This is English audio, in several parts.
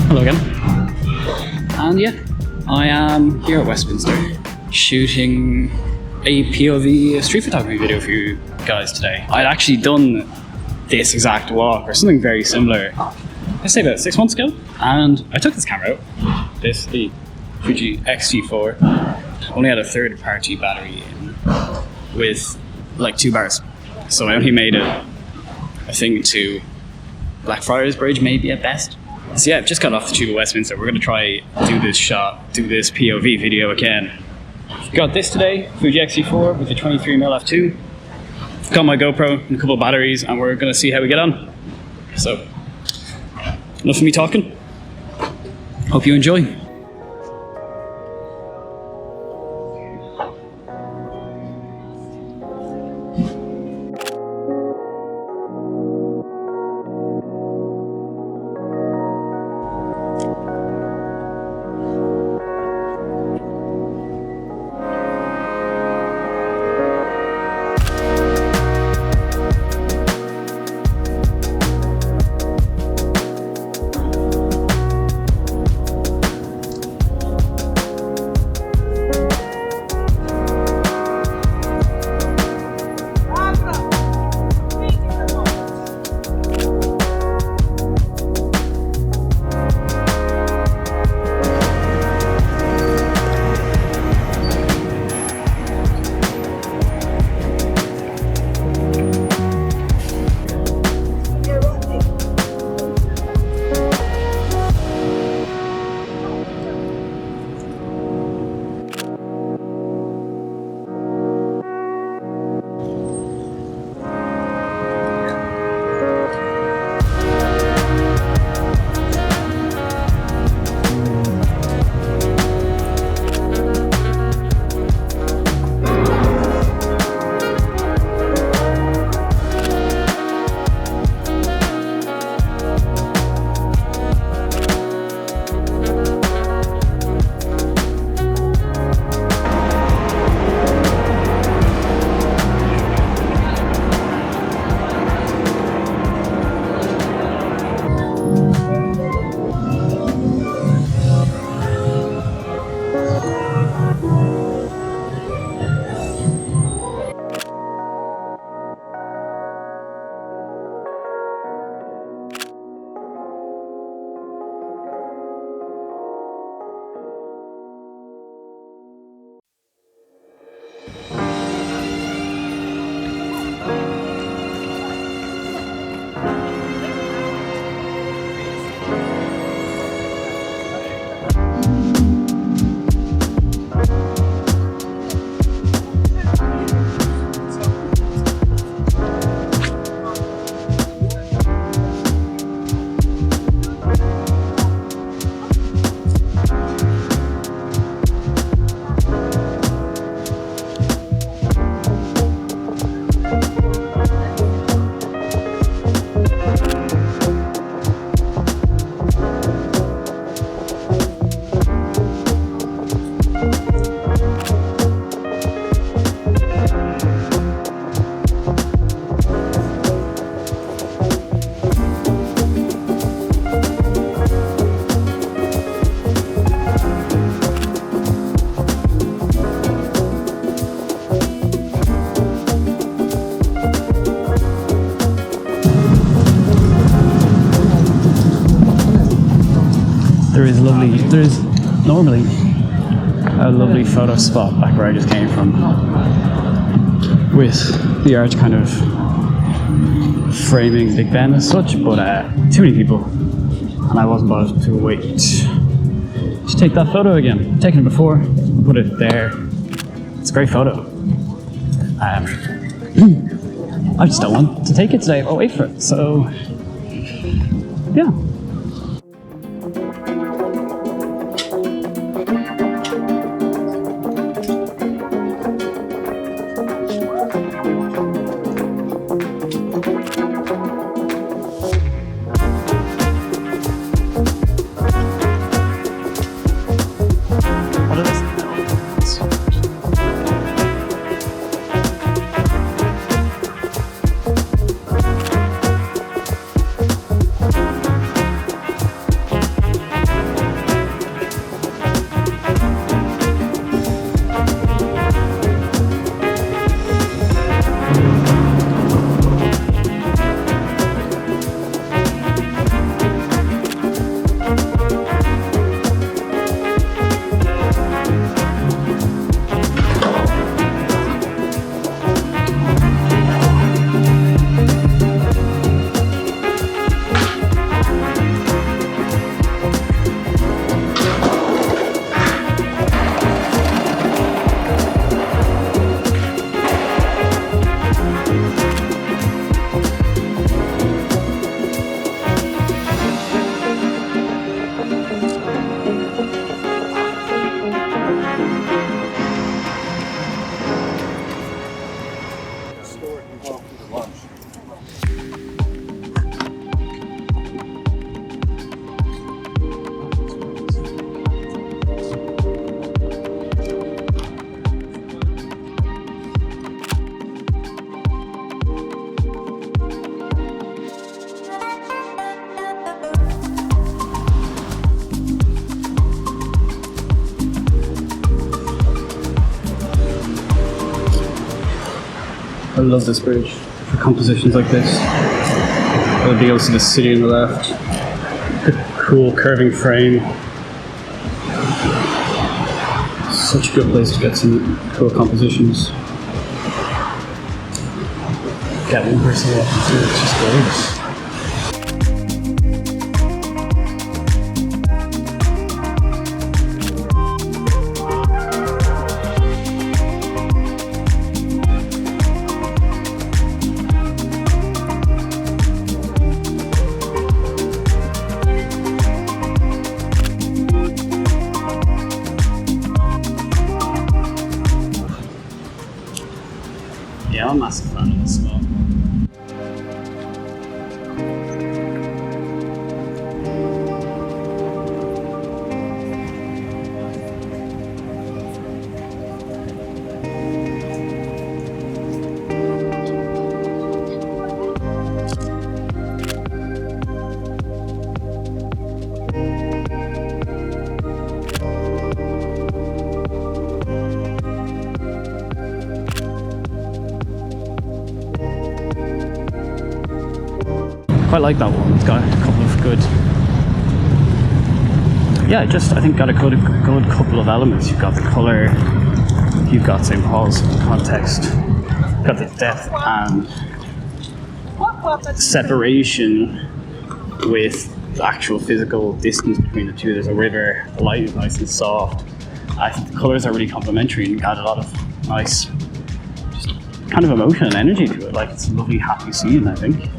Hello again. And yeah, I am here at Westminster shooting a POV street photography video for you guys today. I'd actually done this exact walk or something very similar, let's say about 6 months ago, and I took this camera out, the Fuji XT4, only had a third-party battery in with like 2 bars, so I only made a thing to Blackfriars Bridge maybe at best. So yeah, I've just got off the tube of Westminster. We're going to try do this POV video again. Got this today, Fuji XT4 with a 23mm f2. Got my GoPro and a couple of batteries, and we're going to see how we get on. So, enough of me talking. Hope you enjoy. There is normally a lovely photo spot back where I just came from, with the arch kind of framing Big Ben as such, but too many people, and I wasn't bothered to wait to take that photo again. I've taken it before, put it there. It's a great photo. I just don't want to take it today. I'll wait for it. So yeah. What are those? I love this bridge for compositions like this. I'll be able to see the city on the left. The cool curving frame. Such a good place to get some cool compositions. Get one person walking through, it's just gorgeous. Yeah, I'm a massive fan of this spot. Quite like that one. It's got a couple of good, yeah, I think got a good couple of elements. You've got the color, you've got St. Paul's context, you've got the depth and separation with the actual physical distance between the two. There's a river, the light is nice and soft. I think the colors are really complementary and add a lot of nice, just kind of emotion and energy to it. Like, it's a lovely, happy scene, I think.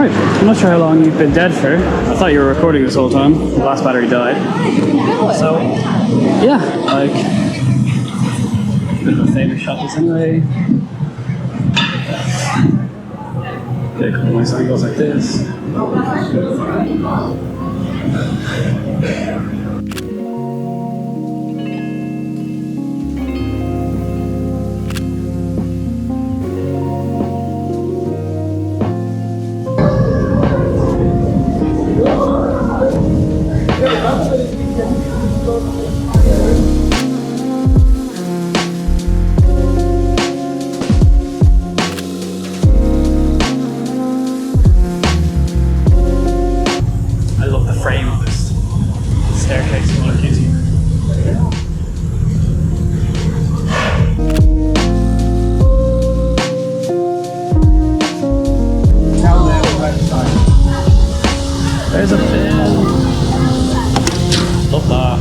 Alright, I'm not sure how long you've been dead for. I thought you were recording this whole time. The last battery died. So, yeah, like, bit of a favourite shot this anyway. Get a couple of nice angles like this. There's a fin. Love that.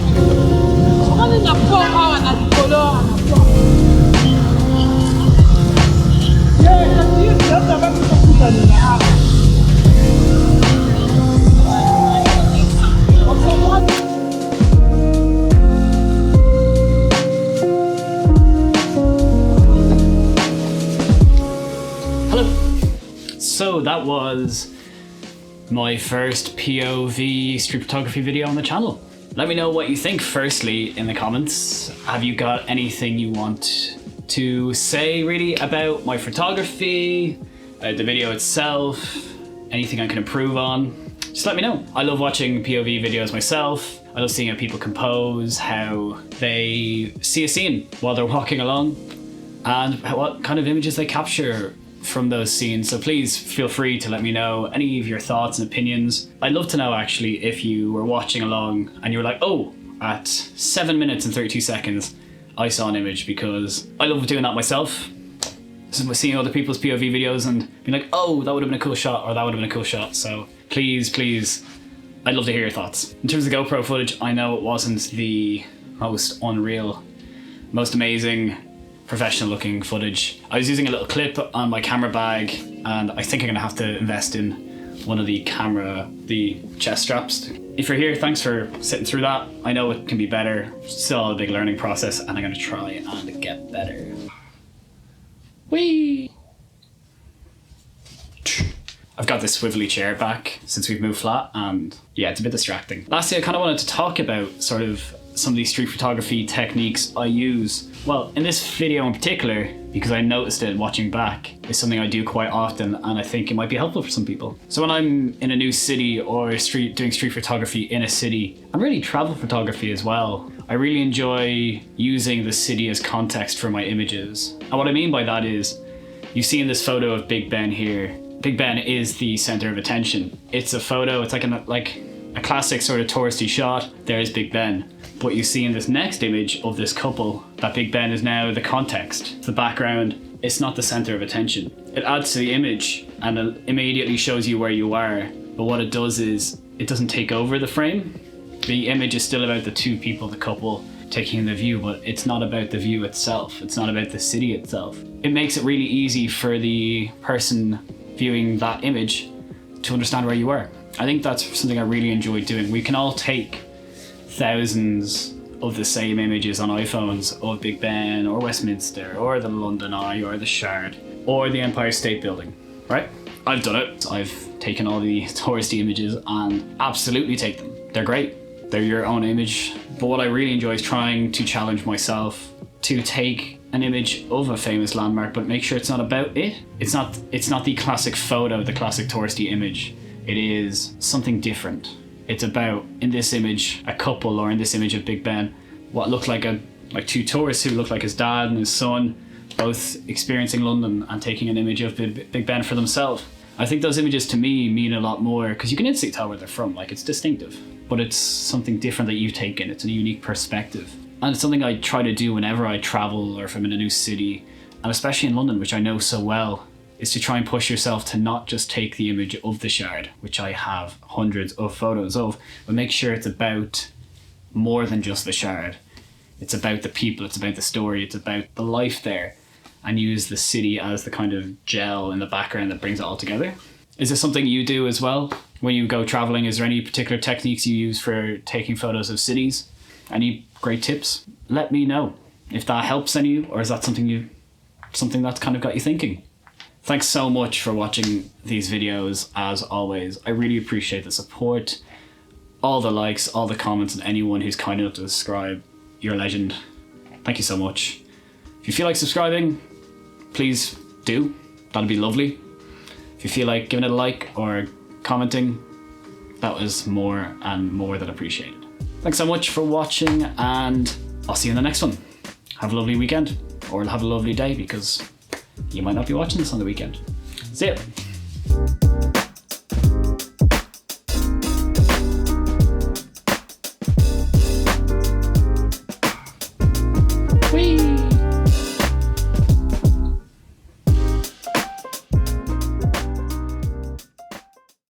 Hello. So that was my first POV street photography video on the channel. Let me know what you think firstly in the comments. Have you got anything you want to say really about my photography, the video itself, anything I can improve on? Just let me know. I love watching POV videos myself. I love seeing how people compose, how they see a scene while they're walking along, and what kind of images they capture from those scenes. So please feel free to let me know any of your thoughts and opinions. I'd love to know actually if you were watching along and you were like, oh, at 7 minutes and 32 seconds, I saw an image, because I love doing that myself. So seeing other people's POV videos and being like, oh, that would have been a cool shot, or that would have been a cool shot. So please, I'd love to hear your thoughts. In terms of GoPro footage, I know it wasn't the most unreal, most amazing, professional looking footage. I was using a little clip on my camera bag, and I think I'm gonna have to invest in one of the chest straps. If you're here, thanks for sitting through that. I know it can be better, still a big learning process, and I'm gonna try and get better. Whee! I've got this swivelly chair back since we've moved flat, and yeah, it's a bit distracting. Lastly, I kind of wanted to talk about sort of some of these street photography techniques I use. Well, in this video in particular, because I noticed it watching back, is something I do quite often, and I think it might be helpful for some people. So when I'm in a new city or doing street photography in a city, and really travel photography as well, I really enjoy using the city as context for my images. And what I mean by that is, you see in this photo of Big Ben here, Big Ben is the center of attention. It's a photo, it's like a classic sort of touristy shot. There's Big Ben. But you see in this next image of this couple that Big Ben is now the context, the background. It's not the center of attention. It adds to the image and it immediately shows you where you are. But what it does is it doesn't take over the frame. The image is still about the two people, the couple, taking in the view, but it's not about the view itself. It's not about the city itself. It makes it really easy for the person viewing that image to understand where you were. I think that's something I really enjoy doing. We can all take thousands of the same images on iPhones of Big Ben or Westminster or the London Eye or the Shard or the Empire State Building, right? I've done it. I've taken all the touristy images and absolutely take them. They're great. They're your own image. But what I really enjoy is trying to challenge myself to take an image of a famous landmark, but make sure it's not about it. It's not the classic photo, the classic touristy image. It is something different. It's about, in this image, a couple, or in this image of Big Ben, what looked like two tourists who looked like his dad and his son, both experiencing London and taking an image of Big Ben for themselves. I think those images to me mean a lot more because you can instantly tell where they're from. Like, it's distinctive, but it's something different that you've taken. It's a unique perspective. And it's something I try to do whenever I travel or if I'm in a new city, and especially in London, which I know so well, is to try and push yourself to not just take the image of the Shard, which I have hundreds of photos of, but make sure it's about more than just the Shard. It's about the people, it's about the story, it's about the life there, and use the city as the kind of gel in the background that brings it all together. Is this something you do as well when you go traveling? Is there any particular techniques you use for taking photos of cities? Any great tips? Let me know if that helps any of you, or is that something that's kind of got you thinking. Thanks so much for watching these videos. As always, I really appreciate the support, all the likes, all the comments, and anyone who's kind enough to subscribe. You're a legend. Thank you so much. If you feel like subscribing, please do. That'd be lovely. If you feel like giving it a like or commenting, that was more and more than appreciated. Thanks so much for watching, and I'll see you in the next one. Have a lovely weekend, or have a lovely day, because you might not be watching this on the weekend. See ya.